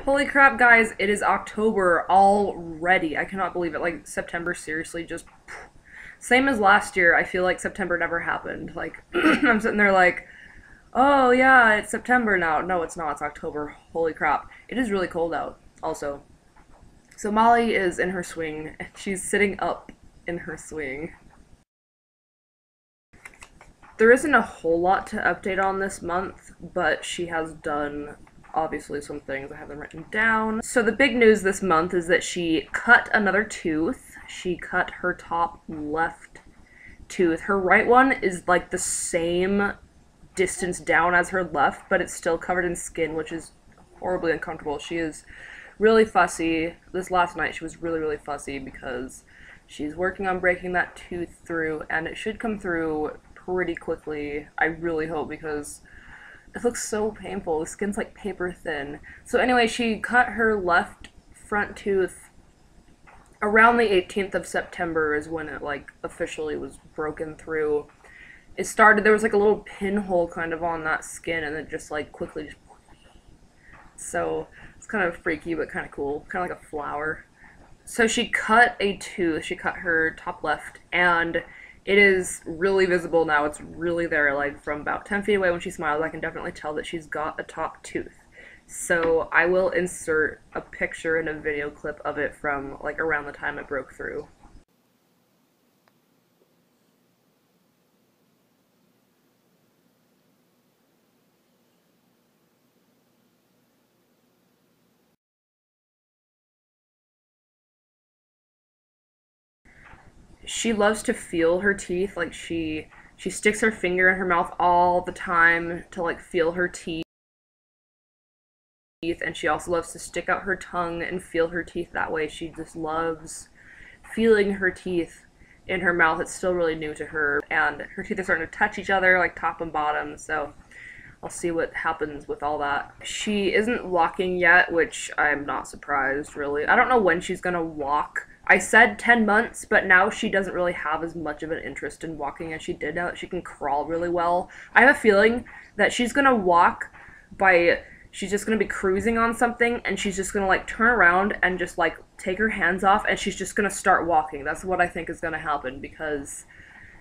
Holy crap, guys, it is October already. I cannot believe it. Like, September, seriously, just... Same as last year, I feel like September never happened. Like, I'm sitting there like, oh yeah, it's September now. No, it's not. It's October. Holy crap. It is really cold out, also. So Molly is in her swing, and she's sitting up in her swing. There isn't a whole lot to update on this month, but she has done obviously some things. I have them written down. So the big news this month is that she cut another tooth. She cut her top left tooth. Her right one is like the same distance down as her left, but it's still covered in skin, which is horribly uncomfortable. She is really fussy. This last night she was really fussy because she's working on breaking that tooth through, and it should come through pretty quickly. I really hope, because it looks so painful. The skin's like paper thin. So anyway, she cut her left front tooth around the 18th of September is when it like officially was broken through. It started, there was like a little pinhole kind of on that skin, and it just like quickly just... So it's kind of freaky but kind of cool, kind of like a flower. So she cut a tooth, she cut her top left, and it is really visible now. It's really there, like from about 10 feet away when she smiles. I can definitely tell that she's got a top tooth. So I will insert a picture and a video clip of it from like around the time it broke through. She loves to feel her teeth. Like she sticks her finger in her mouth all the time to like feel her teeth, and she also loves to stick out her tongue and feel her teeth that way. She just loves feeling her teeth in her mouth. It's still really new to her, and her teeth are starting to touch each other, like top and bottom, so I'll see what happens with all that. She isn't walking yet, which I'm not surprised, really. I don't know when she's gonna walk. I said 10 months, but now she doesn't really have as much of an interest in walking as she did now that she can crawl really well. I have a feeling that she's gonna walk by... She's just gonna be cruising on something, and she's just gonna like turn around and just like take her hands off, and she's just gonna start walking. That's what I think is gonna happen, because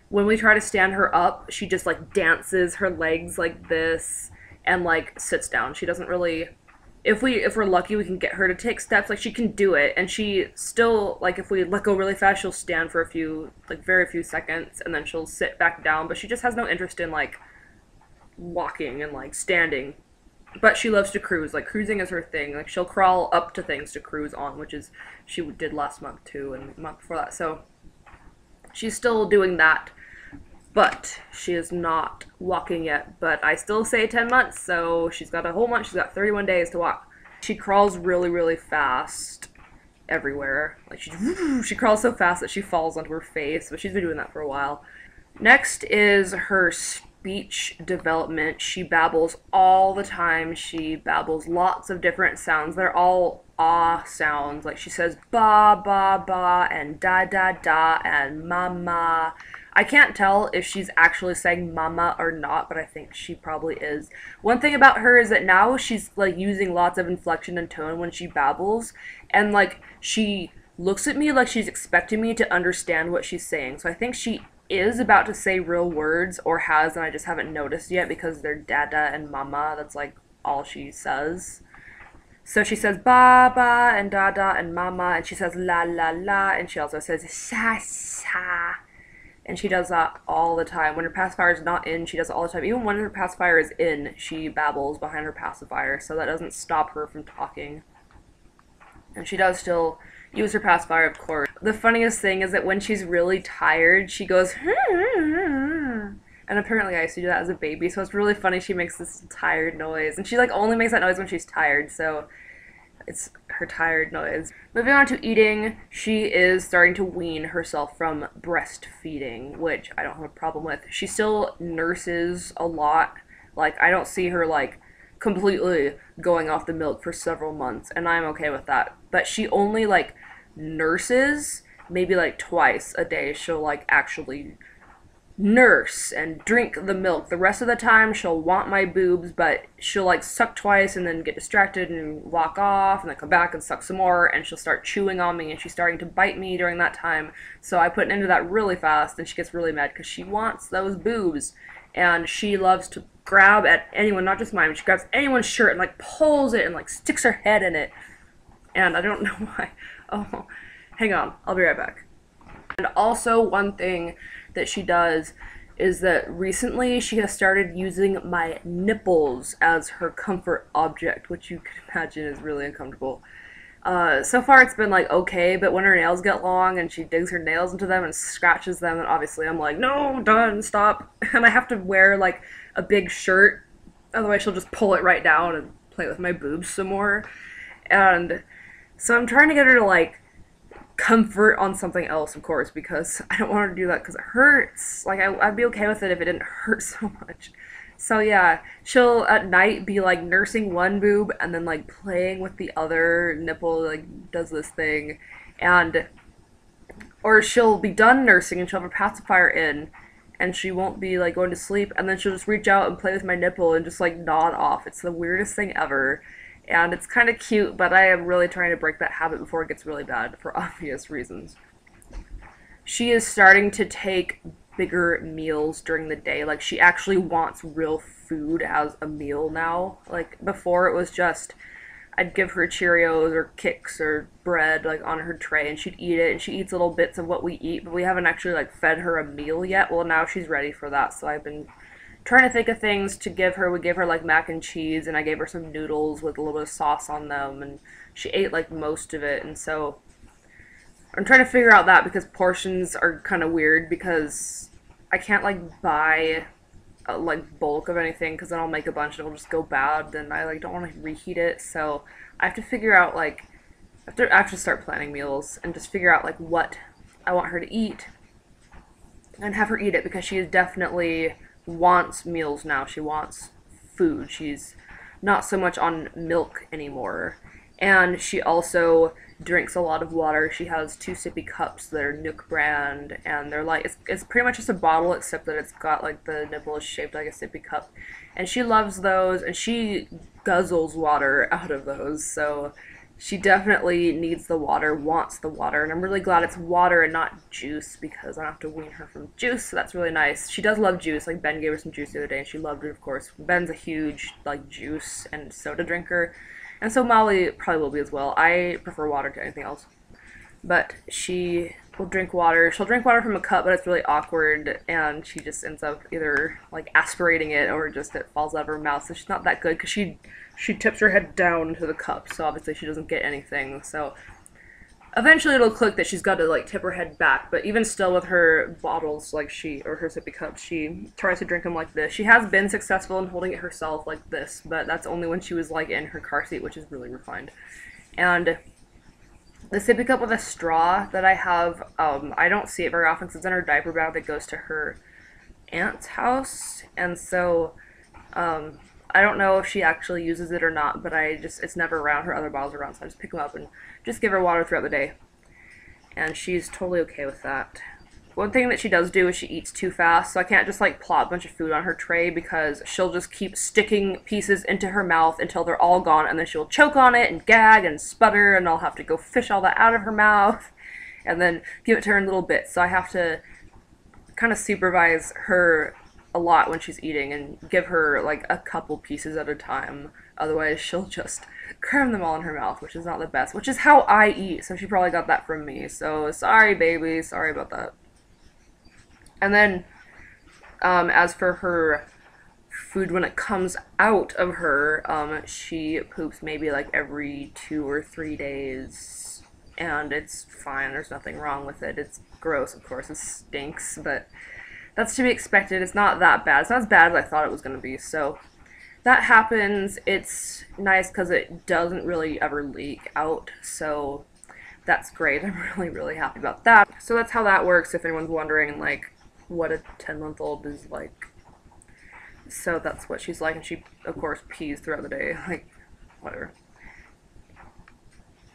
when we try to stand her up, she just like dances her legs like this and like sits down. She doesn't really... If we're lucky, we can get her to take steps. Like, she can do it, and she still, like, if we let go really fast, she'll stand for a few, like, very few seconds, and then she'll sit back down, but she just has no interest in, like, walking and, like, standing. But she loves to cruise. Like, cruising is her thing. Like, she'll crawl up to things to cruise on, which is, she did last month, too, and the month before that, so she's still doing that. But she is not walking yet, but I still say 10 months, so she's got a whole month. She's got 31 days to walk. She crawls really fast everywhere. Like, she crawls so fast that she falls onto her face, but she's been doing that for a while. Next is her speech development. She babbles all the time. She babbles lots of different sounds. They're all ah sounds. Like, she says ba, ba, ba, and da, da, da, and mama. I can't tell if she's actually saying mama or not, but I think she probably is. One thing about her is that now she's like using lots of inflection and tone when she babbles, and like she looks at me like she's expecting me to understand what she's saying. So I think she is about to say real words, or has, and I just haven't noticed yet because they're dada and mama. That's like all she says. So she says ba ba and dada and mama, and she says la la la, and she also says sa sa. And she does that all the time. When her pacifier is not in, she does it all the time. Even when her pacifier is in, she babbles behind her pacifier, so that doesn't stop her from talking. And she does still use her pacifier, of course. The funniest thing is that when she's really tired, she goes, and apparently I used to do that as a baby, so it's really funny. She makes this tired noise, and she like only makes that noise when she's tired, so it's her tired noise. Moving on to eating, she is starting to wean herself from breastfeeding, which I don't have a problem with. She still nurses a lot. Like, I don't see her, like, completely going off the milk for several months, and I'm okay with that. But she only, like, nurses maybe, like, twice a day. She'll, like, actually nurse and drink the milk. The rest of the time, she'll want my boobs, but she'll like suck twice and then get distracted and walk off and then come back and suck some more, and she'll start chewing on me and she's starting to bite me during that time. So I put an end to that really fast, and she gets really mad because she wants those boobs, and she loves to grab at anyone, not just mine, but she grabs anyone's shirt and like pulls it and like sticks her head in it. And I don't know why. Oh, hang on, I'll be right back. And also, one thing that she does is that recently she has started using my nipples as her comfort object, which you can imagine is really uncomfortable. So far it's been like okay, but when her nails get long and she digs her nails into them and scratches them, and obviously I'm like, no, done, stop. And I have to wear like a big shirt, otherwise she'll just pull it right down and play with my boobs some more. And so I'm trying to get her to like comfort on something else, of course, because I don't want her to do that because it hurts. Like, I'd be okay with it if it didn't hurt so much. So yeah, she'll at night be like nursing one boob and then like playing with the other nipple, like does this thing. And or she'll be done nursing and she'll have a pacifier in and she won't be like going to sleep, and then she'll just reach out and play with my nipple and just like nod off. It's the weirdest thing ever. And it's kind of cute, but I am really trying to break that habit before it gets really bad for obvious reasons. She is starting to take bigger meals during the day. Like, she actually wants real food as a meal now. Like, before it was just, I'd give her Cheerios or Kix or bread, like, on her tray, and she'd eat it, and she eats little bits of what we eat, but we haven't actually, like, fed her a meal yet. Well, now she's ready for that, so I've been trying to think of things to give her. We gave her like mac and cheese, and I gave her some noodles with a little bit of sauce on them, and she ate like most of it. And so I'm trying to figure out that, because portions are kind of weird, because I can't like buy a like bulk of anything, because then I'll make a bunch and it'll just go bad, and I like don't want to reheat it. So I have to figure out like I have to actually start planning meals and just figure out like what I want her to eat and have her eat it, because she is definitely wants meals now. She wants food. She's not so much on milk anymore. And she also drinks a lot of water. She has two sippy cups that are Nook brand, and they're like, it's pretty much just a bottle, except that it's got like the nipple is shaped like a sippy cup. And she loves those, and she guzzles water out of those. So she definitely needs the water, wants the water, and I'm really glad it's water and not juice, because I don't have to wean her from juice, so that's really nice. She does love juice. Like, Ben gave her some juice the other day, and she loved it, of course. Ben's a huge, like, juice and soda drinker, and so Molly probably will be as well. I prefer water to anything else. But she will drink water. She'll drink water from a cup, but it's really awkward, and she just ends up either, like, aspirating it or just it falls out of her mouth, so she's not that good, because she tips her head down into the cup, so obviously she doesn't get anything. So eventually it'll click that she's got to like tip her head back, but even still with her bottles, like or her sippy cups, she tries to drink them like this. She has been successful in holding it herself like this, but that's only when she was like in her car seat, which is really refined. And the sippy cup with a straw that I have, I don't see it very often because it's in her diaper bag that goes to her aunt's house, and so I don't know if she actually uses it or not, but it's never around. Her other bottles are around, so I just pick them up and just give her water throughout the day. And she's totally okay with that. One thing that she does do is she eats too fast, so I can't just like plop a bunch of food on her tray, because she'll just keep sticking pieces into her mouth until they're all gone, and then she'll choke on it and gag and sputter, and I'll have to go fish all that out of her mouth and then give it to her in little bits. So I have to kind of supervise her a lot when she's eating and give her like a couple pieces at a time. Otherwise, she'll just cram them all in her mouth, which is not the best, which is how I eat. So she probably got that from me. So sorry, baby. Sorry about that. And then, as for her food, when it comes out of her, she poops maybe like every 2 or 3 days. And it's fine. There's nothing wrong with it. It's gross, of course. It stinks, but that's to be expected. It's not that bad. It's not as bad as I thought it was going to be. So that happens. It's nice because it doesn't really ever leak out. So that's great. I'm really, really happy about that. So that's how that works, if anyone's wondering, like, what a 10-month-old is like. So that's what she's like. And she, of course, pees throughout the day. Like, whatever.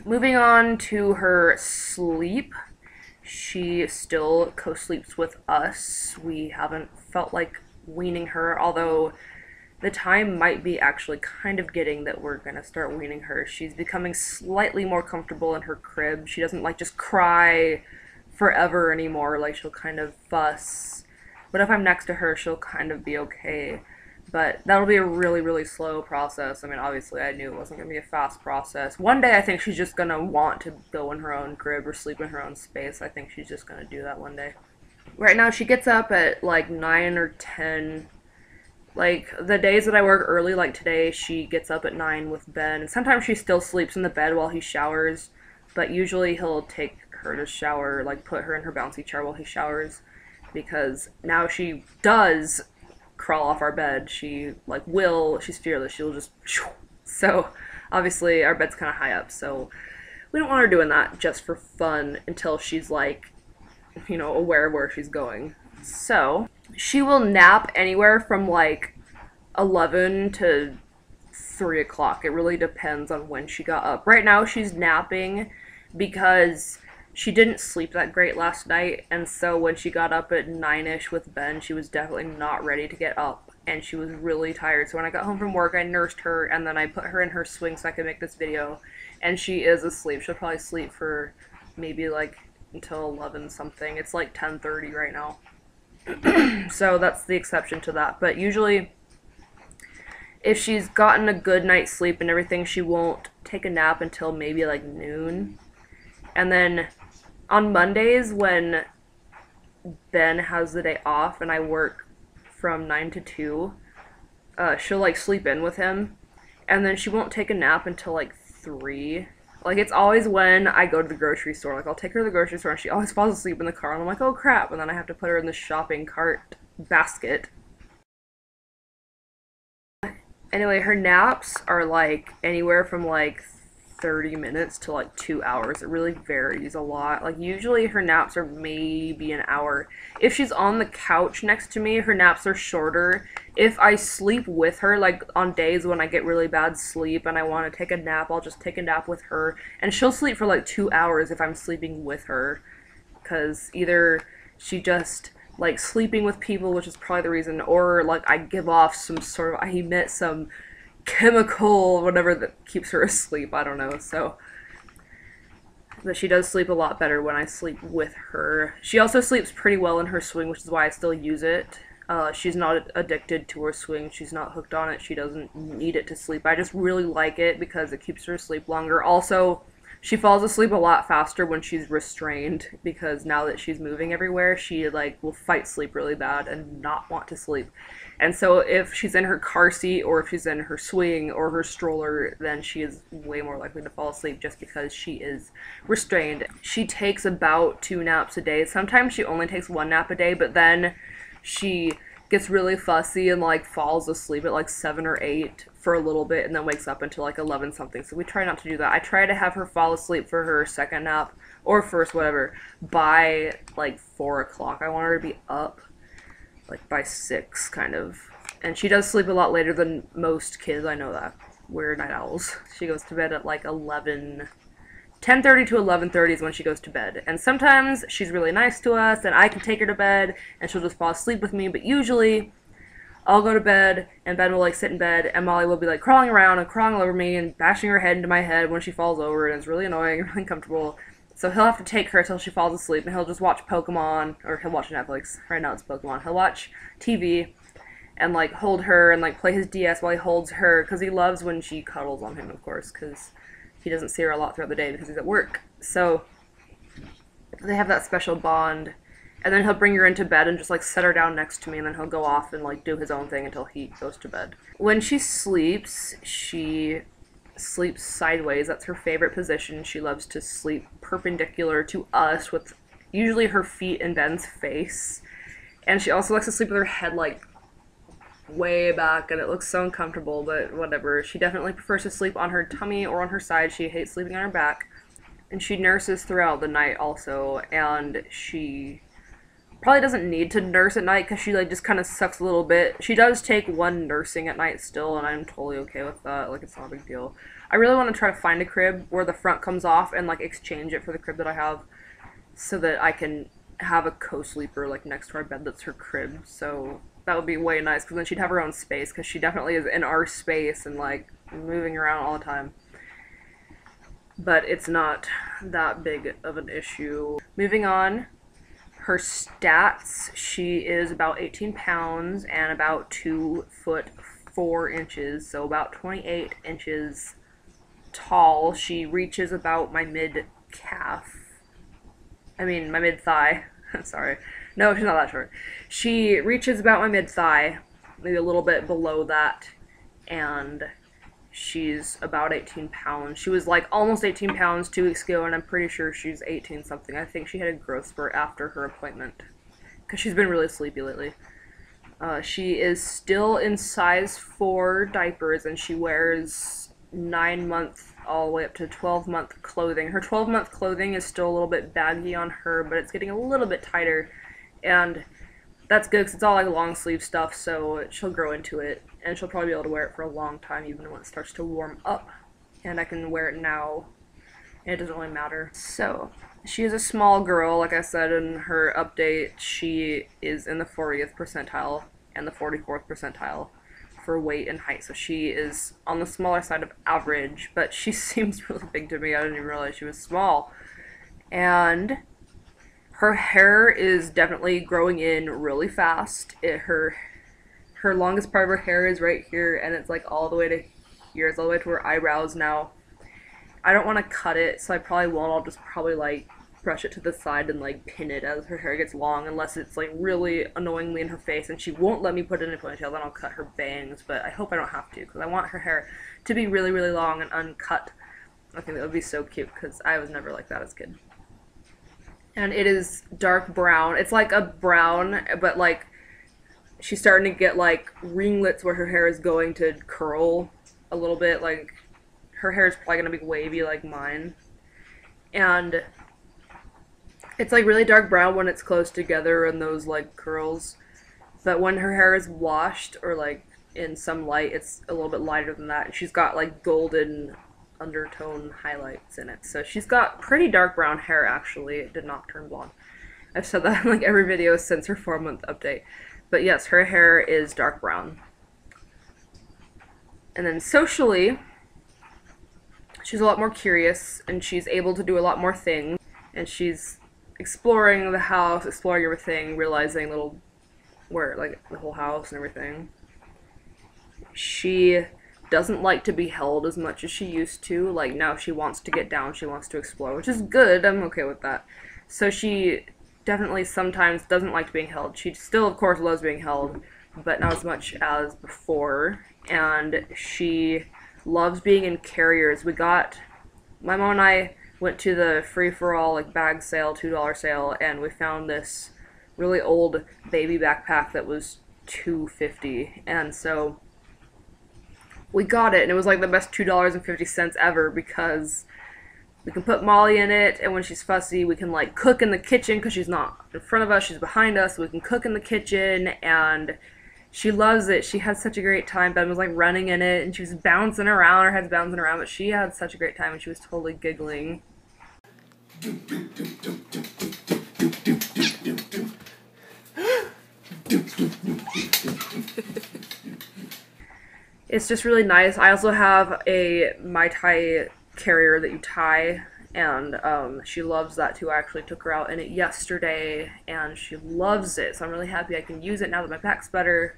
Moving on to her sleep. She still co-sleeps with us. We haven't felt like weaning her, although the time might be actually kind of getting that we're gonna start weaning her. She's becoming slightly more comfortable in her crib. She doesn't like just cry forever anymore. Like she'll kind of fuss. But if I'm next to her, she'll kind of be okay. But that'll be a really, really slow process. I mean, obviously, I knew it wasn't going to be a fast process. One day, I think she's just going to want to go in her own crib or sleep in her own space. I think she's just going to do that one day. Right now, she gets up at like 9 or 10. Like, the days that I work early, like today, she gets up at 9 with Ben. Sometimes she still sleeps in the bed while he showers, but usually he'll take her to shower, like put her in her bouncy chair while he showers, because now she does crawl off our bed. She's fearless. She'll just, so obviously our bed's kind of high up, so we don't want her doing that just for fun until she's like, aware of where she's going. So she will nap anywhere from like 11 to 3 o'clock. It really depends on when she got up. Right now she's napping because she didn't sleep that great last night, and so when she got up at 9-ish with Ben, she was definitely not ready to get up, and she was really tired. So when I got home from work, I nursed her, and then I put her in her swing so I could make this video, and she is asleep. She'll probably sleep for maybe like until 11 something. It's like 10:30 right now. So that's the exception to that. But usually, if she's gotten a good night's sleep and everything, she won't take a nap until maybe like noon. And then on Mondays, when Ben has the day off and I work from 9 to 2, she'll like sleep in with him, and then she won't take a nap until like 3. Like, it's always when I go to the grocery store. Like, I'll take her to the grocery store and she always falls asleep in the car, and I'm like, oh crap, and then I have to put her in the shopping cart basket. Anyway, her naps are like anywhere from like 30 minutes to like 2 hours. It really varies a lot. Like, usually her naps are maybe an hour. If she's on the couch next to me, her naps are shorter. If I sleep with her, like on days when I get really bad sleep and I want to take a nap, I'll just take a nap with her, and she'll sleep for like 2 hours if I'm sleeping with her, because either she just like sleeping with people, which is probably the reason, or like I give off I emit some chemical, whatever, that keeps her asleep. I don't know. So, but she does sleep a lot better when I sleep with her. She also sleeps pretty well in her swing, which is why I still use it. She's not addicted to her swing. She's not hooked on it. She doesn't need it to sleep. I just really like it because it keeps her asleep longer. Also, she falls asleep a lot faster when she's restrained, because now that she's moving everywhere, she like will fight sleep really bad and not want to sleep. And so if she's in her car seat, or if she's in her swing or her stroller, then she is way more likely to fall asleep just because she is restrained. She takes about 2 naps a day. Sometimes she only takes 1 nap a day, but then she gets really fussy and like falls asleep at like 7 or 8 for a little bit and then wakes up until like 11 something. So we try not to do that. I try to have her fall asleep for her second nap, or first, whatever, by like 4 o'clock. I want her to be up like by 6, kind of. And she does sleep a lot later than most kids, I know that. We're night owls. She goes to bed at like 10:30 to 11:30 is when she goes to bed. And sometimes she's really nice to us and I can take her to bed and she'll just fall asleep with me, but usually I'll go to bed and Ben will like sit in bed and Molly will be like crawling around and crawling all over me and bashing her head into my head when she falls over, and it's really annoying and really uncomfortable. So he'll have to take her till she falls asleep, and he'll just watch Pokemon, or he'll watch Netflix. Right now it's Pokemon. He'll watch TV and like hold her and like play his DS while he holds her, because he loves when she cuddles on him, of course, because he doesn't see her a lot throughout the day because he's at work. So they have that special bond. And then he'll bring her into bed and just like set her down next to me, and then he'll go off and like do his own thing until he goes to bed. When she sleeps sideways. That's her favorite position. She loves to sleep perpendicular to us, with usually her feet in Ben's face. And she also likes to sleep with her head like way back, and it looks so uncomfortable, but whatever. She definitely prefers to sleep on her tummy or on her side. She hates sleeping on her back. And she nurses throughout the night also, and she probably doesn't need to nurse at night because she like just kind of sucks a little bit. She does take 1 nursing at night still, and I'm totally okay with that. Like, it's not a big deal. I really want to try to find a crib where the front comes off and like exchange it for the crib that I have. so that I can have a co-sleeper like next to our bed that's her crib. So that would be way nice because then she'd have her own space because she definitely is in our space and like moving around all the time. But it's not that big of an issue. Moving on, her stats, she is about 18 pounds and about 2'4", so about 28 inches tall. She reaches about my mid-calf. I mean, my mid-thigh. Sorry. No, she's not that short. She reaches about my mid-thigh, maybe a little bit below that, and she's about 18 pounds. She was like almost 18 pounds 2 weeks ago, and I'm pretty sure she's 18 something. I think she had a growth spurt after her appointment, because she's been really sleepy lately. She is still in size 4 diapers, and she wears 9-month all the way up to 12-month clothing. Her 12-month clothing is still a little bit baggy on her, but it's getting a little bit tighter, and that's good because it's all like long sleeve stuff, so she'll grow into it, and she'll probably be able to wear it for a long time even when it starts to warm up, and I can wear it now, and it doesn't really matter. So, she is a small girl, like I said in her update. She is in the 40th percentile and the 44th percentile for weight and height, so she is on the smaller side of average, but she seems really big to me. I didn't even realize she was small. And her hair is definitely growing in really fast. Her longest part of her hair is right here, and it's like all the way to here. It's all the way to her eyebrows now. I don't want to cut it, so I probably won't. I'll just probably like brush it to the side and like pin it as her hair gets long, unless it's like really annoyingly in her face and she won't let me put it in a ponytail. Then I'll cut her bangs, but I hope I don't have to because I want her hair to be really, really long and uncut. I think that would be so cute because I was never like that as a kid. And it is dark brown. It's like a brown, but like she's starting to get like ringlets where her hair is going to curl a little bit. Like her hair is probably gonna be wavy like mine. And it's like really dark brown when it's close together and those like curls, but when her hair is washed or like in some light, it's a little bit lighter than that. And she's got like golden undertone highlights in it, so she's got pretty dark brown hair. Actually, it did not turn blonde. I've said that in like every video since her 4-month update, but yes, her hair is dark brown. And then socially, she's a lot more curious and she's able to do a lot more things, and she's exploring the house, exploring everything, realizing where like the whole house and everything. She doesn't like to be held as much as she used to. Like now she wants to get down, she wants to explore, which is good. I'm okay with that. So she definitely sometimes doesn't like being held. She still of course loves being held, but not as much as before. And she loves being in carriers. My mom and I went to the free-for-all like bag sale, $2 sale, and we found this really old baby backpack that was $2.50, and so we got it, and it was like the best $2.50 ever because we can put Molly in it, and when she's fussy, we can like cook in the kitchen because she's not in front of us, she's behind us, so we can cook in the kitchen, and she loves it. She had such a great time. Ben was like running in it, and she was bouncing around, her head's bouncing around, but she had such a great time, and she was totally giggling. It's just really nice. I also have a Mai Tai carrier that you tie, and she loves that too. I actually took her out in it yesterday, and she loves it, so I'm really happy I can use it now that my back's better.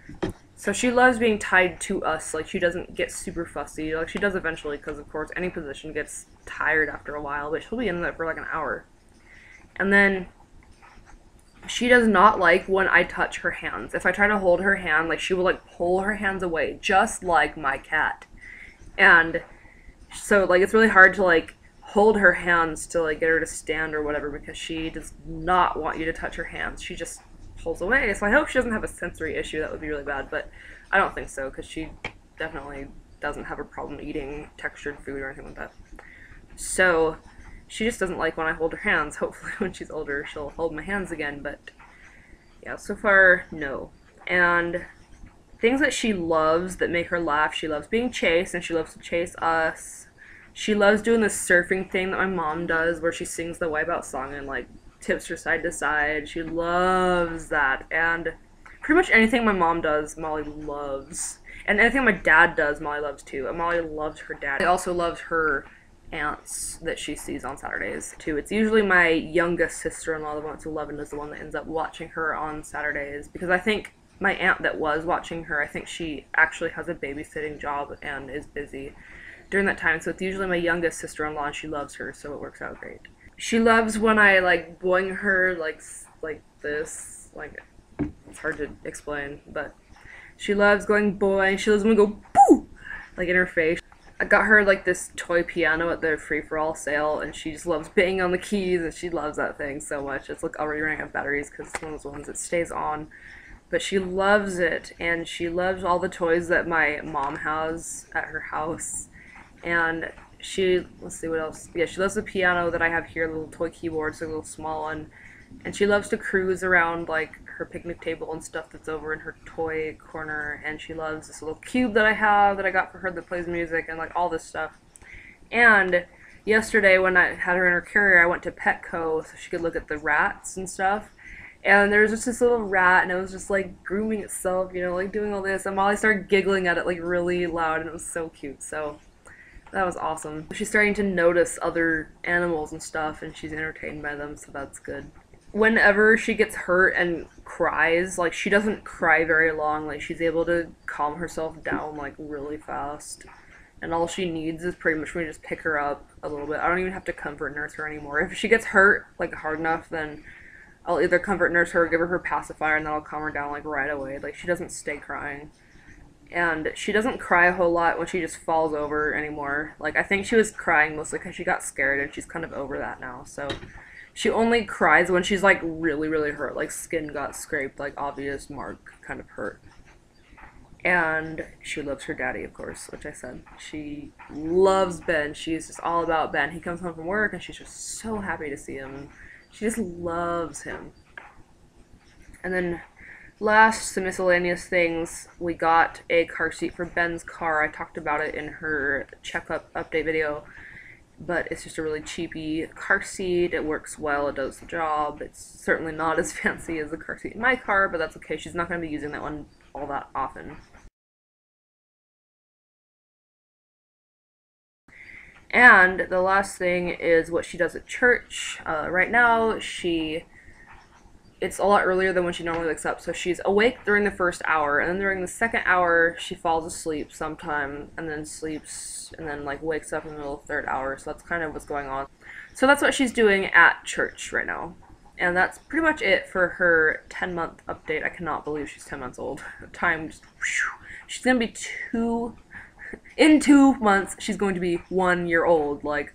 So she loves being tied to us. Like, she doesn't get super fussy. Like, she does eventually, because of course any position gets tired after a while, but she'll be in there for like an hour. And then she does not like when I touch her hands. If I try to hold her hand, like, she will like pull her hands away, just like my cat. And so like it's really hard to like hold her hands to like get her to stand or whatever, because she does not want you to touch her hands. She just pulls away. So I hope she doesn't have a sensory issue. That would be really bad, but I don't think so, because she definitely doesn't have a problem eating textured food or anything like that. So she just doesn't like when I hold her hands. Hopefully when she's older she'll hold my hands again, but yeah, so far, no. And things that she loves that make her laugh: she loves being chased, and she loves to chase us. She loves doing this surfing thing that my mom does, where she sings the Wipeout song and like tips her side to side. She loves that. And pretty much anything my mom does, Molly loves. And anything my dad does, Molly loves too. And Molly loves her dad. She also loves her aunts that she sees on Saturdays too. It's usually my youngest sister-in-law, the one that's 11, is the one that ends up watching her on Saturdays, because I think my aunt that was watching her, I think she actually has a babysitting job and is busy during that time, so it's usually my youngest sister-in-law, and she loves her, so it works out great. She loves when I like boing her like this, like, it's hard to explain, but she loves going boing. She loves when we go boo, like in her face. I got her like this toy piano at the free-for-all sale, and she just loves banging on the keys, and she loves that thing so much. It's like already running out of batteries because it's one of those ones that stays on. But she loves it, and she loves all the toys that my mom has at her house. And she, let's see what else. Yeah, she loves the piano that I have here, the little toy keyboard, so a little small one. And she loves to cruise around like her picnic table and stuff that's over in her toy corner, and she loves this little cube that I have that I got for her that plays music and like all this stuff. And yesterday when I had her in her carrier, I went to Petco so she could look at the rats and stuff. And there was just this little rat, and it was just like grooming itself, you know, like doing all this. And Molly started giggling at it like really loud, and it was so cute. So that was awesome. She's starting to notice other animals and stuff, and she's entertained by them, so that's good. Whenever she gets hurt and cries, like, she doesn't cry very long. Like, she's able to calm herself down like really fast, and all she needs is pretty much when you just pick her up a little bit. I don't even have to comfort nurse her anymore. If she gets hurt like hard enough, then I'll either comfort nurse her or give her pacifier, and then I'll calm her down like right away. Like, she doesn't stay crying. And she doesn't cry a whole lot when she just falls over anymore. Like, I think she was crying mostly because she got scared, and she's kind of over that now, so she only cries when she's like really, really hurt, like skin got scraped, like obvious mark kind of hurt. And she loves her daddy, of course, which I said. She loves Ben. She's just all about Ben. He comes home from work, and she's just so happy to see him. She just loves him. And then last, some miscellaneous things. We got a car seat for Ben's car. I talked about it in her checkup update video. But it's just a really cheapy car seat. It works well, it does the job. It's certainly not as fancy as the car seat in my car, but that's okay. She's not going to be using that one all that often. And the last thing is what she does at church. Right now, it's a lot earlier than when she normally wakes up, so she's awake during the first hour, and then during the second hour, she falls asleep sometime, and then sleeps, and then like wakes up in the middle of the third hour, so that's kind of what's going on. So that's what she's doing at church right now. And that's pretty much it for her 10-month update. I cannot believe she's 10 months old. Time just, whew. She's gonna be in 2 months, she's going to be 1 year old. Like,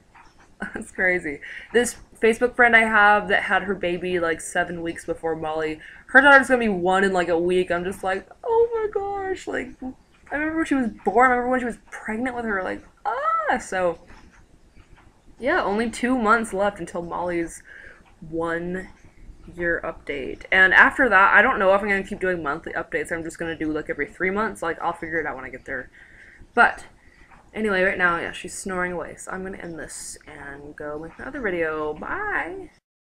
that's crazy. This Facebook friend I have that had her baby like 7 weeks before Molly, her daughter's gonna be 1 in like a week. I'm just like, oh my gosh, like, I remember when she was born, I remember when she was pregnant with her, like, so, yeah, only 2 months left until Molly's 1 year update. And after that, I don't know if I'm gonna keep doing monthly updates. I'm just gonna do like every 3 months, like, I'll figure it out when I get there. But anyway, right now, yeah, she's snoring away, so I'm gonna end this and go make my other video. Bye!